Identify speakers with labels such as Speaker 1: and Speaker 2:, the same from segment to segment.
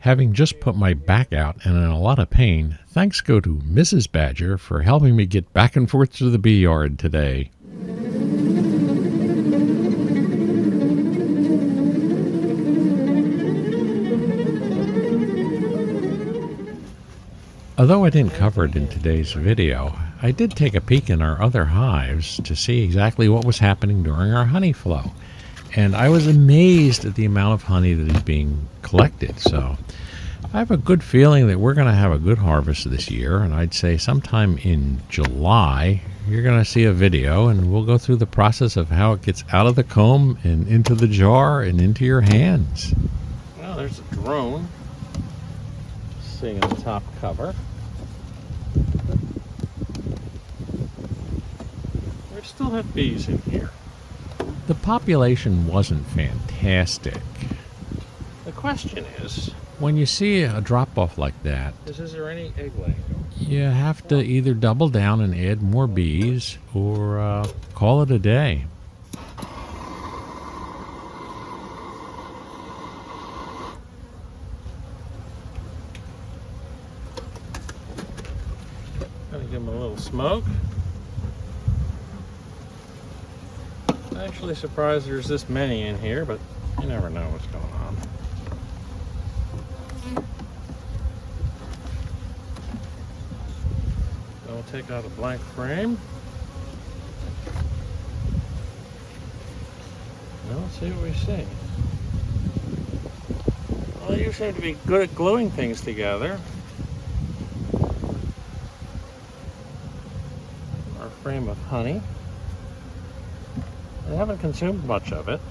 Speaker 1: Having just put my back out and in a lot of pain, thanks go to Mrs. Badger for helping me get back and forth to the bee yard today. Although I didn't cover it in today's video, I did take a peek in our other hives to see exactly what was happening during our honey flow. And I was amazed at the amount of honey that is being collected. So I have a good feeling that we're going to have a good harvest this year. And I'd say sometime in July, you're going to see a video and we'll go through the process of how it gets out of the comb and into the jar and into your hands. Well, there's a drone sitting on the top cover. We still have bees in here. The population wasn't fantastic. The question is, when you see a drop-off like that, is there any egg laying? You have to either double down and add more bees or call it a day. Gonna give them a little smoke. Actually surprised there's this many in here, but you never know what's going on. So we'll take out a blank frame. Now let's see what we see. Well, you seem to be good at gluing things together. Our frame of honey. I haven't consumed much of it.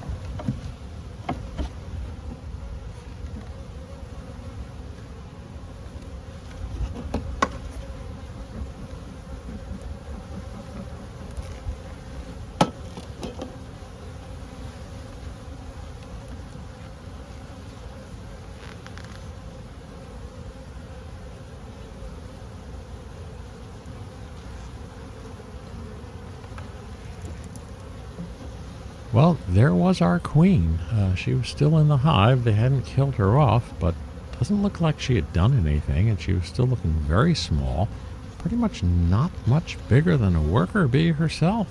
Speaker 1: Well, there was our queen. She was still in the hive. They hadn't killed her off, but doesn't look like she had done anything, and she was still looking very small, pretty much not much bigger than a worker bee herself.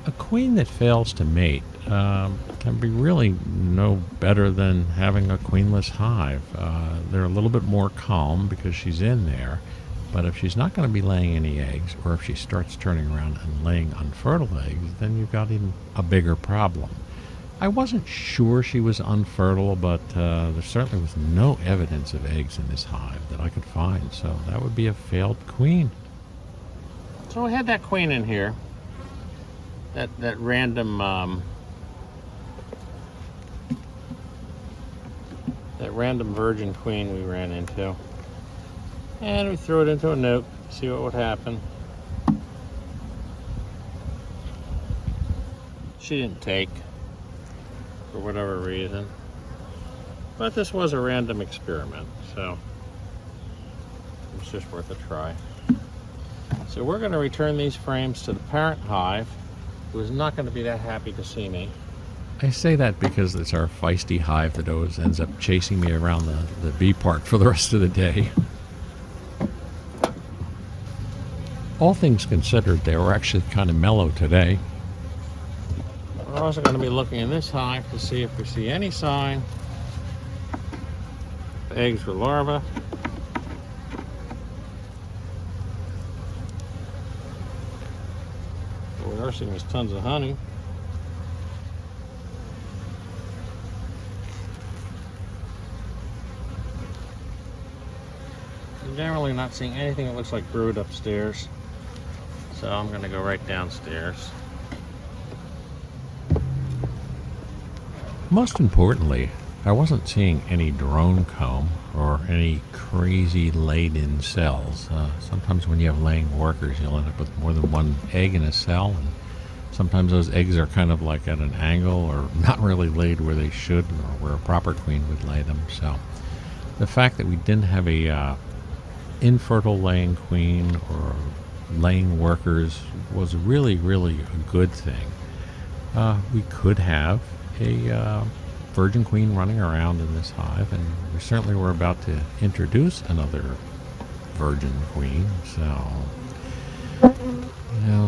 Speaker 1: A queen that fails to mate can be really no better than having a queenless hive. They're a little bit more calm because she's in there, but if she's not going to be laying any eggs, or if she starts turning around and laying unfertile eggs, then you've got even a bigger problem. I wasn't sure she was unfertile, but there certainly was no evidence of eggs in this hive that I could find, so that would be a failed queen. So we had that queen in here, that random virgin queen we ran into, and we threw it into a nuke, see what would happen. She didn't take, for whatever reason, but this was a random experiment, so it's just worth a try. So we're going to return these frames to the parent hive, who is not going to be that happy to see me. I say that because it's our feisty hive that always ends up chasing me around the bee park for the rest of the day. All things considered, they were actually kind of mellow today. We're also going to be looking in this hive to see if we see any sign of eggs or larvae. What we are seeing is tons of honey. Generally not seeing anything that looks like brood upstairs, so I'm going to go right downstairs. Most importantly, I wasn't seeing any drone comb or any crazy laid-in cells. Sometimes when you have laying workers, you'll end up with more than one egg in a cell, and sometimes those eggs are kind of like at an angle or not really laid where they should, or where a proper queen would lay them. So the fact that we didn't have a infertile laying queen or laying workers was really, really a good thing. We could have a virgin queen running around in this hive, and we certainly were about to introduce another virgin queen. So,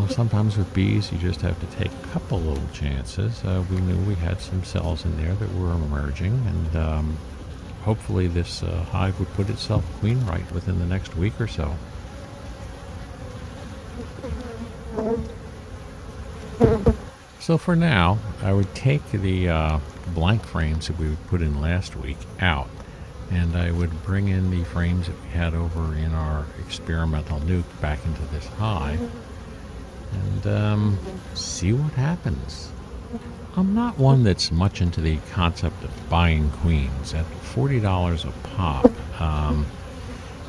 Speaker 1: sometimes with bees, you just have to take a couple little chances. We knew we had some cells in there that were emerging, and hopefully this hive would put itself queenright within the next week or so. So for now, I would take the blank frames that we would put in last week out, and I would bring in the frames that we had over in our experimental nuke back into this hive and see what happens. I'm not one that's much into the concept of buying queens. At $40 a pop,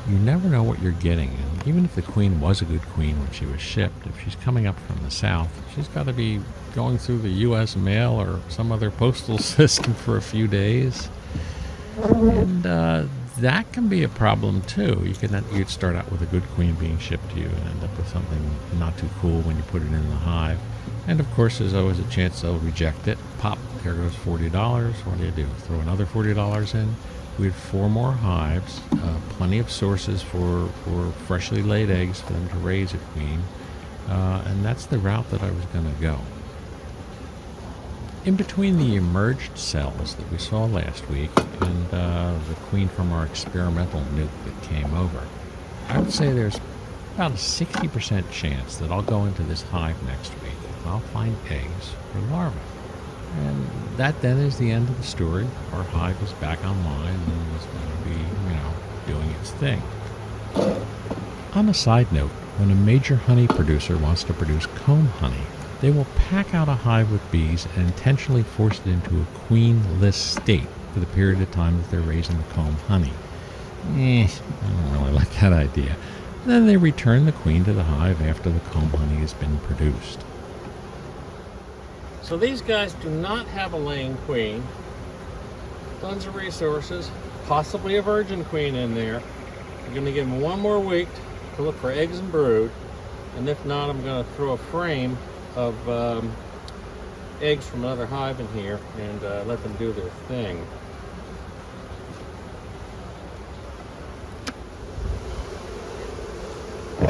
Speaker 1: you never know what you're getting. And even if the queen was a good queen when she was shipped, if she's coming up from the south, she's got to be going through the U.S. mail or some other postal system for a few days. And that can be a problem too. You'd start out with a good queen being shipped to you and end up with something not too cool when you put it in the hive. And of course, there's always a chance they'll reject it. Pop, there goes $40. What do? Throw another $40 in. We had 4 more hives, plenty of sources for freshly laid eggs for them to raise a queen, and that's the route that I was going to go. In between the emerged cells that we saw last week and the queen from our experimental nuke that came over, I would say there's about a 60% chance that I'll go into this hive next week and I'll find eggs or larvae. And that then is the end of the story. Our hive is back online and is going to be, doing its thing. On a side note, when a major honey producer wants to produce comb honey, they will pack out a hive with bees and intentionally force it into a queenless state for the period of time that they're raising the comb honey. I don't really like that idea. Then they return the queen to the hive after the comb honey has been produced. So these guys do not have a laying queen. Tons of resources, possibly a virgin queen in there. I'm going to give them 1 more week to look for eggs and brood, and if not, I'm going to throw a frame of eggs from another hive in here and let them do their thing. I'm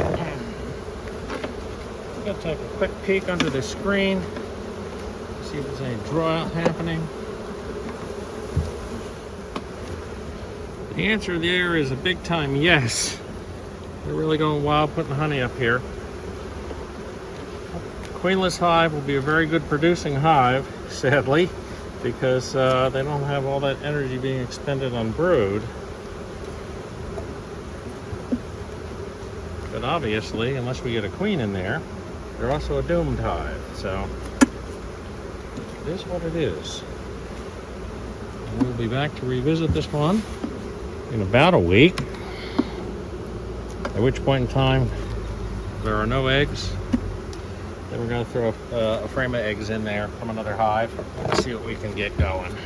Speaker 1: going to take a quick peek under the screen. See if there's any draw out happening. The answer there is a big time yes. They're really going wild putting honey up here. Queenless hive will be a very good producing hive, sadly, because they don't have all that energy being expended on brood. But obviously, unless we get a queen in there, they're also a doomed hive. So it is what it is. And we'll be back to revisit this one in about a week, at which point in time there are no eggs. Then we're going to throw a frame of eggs in there from another hive and see what we can get going.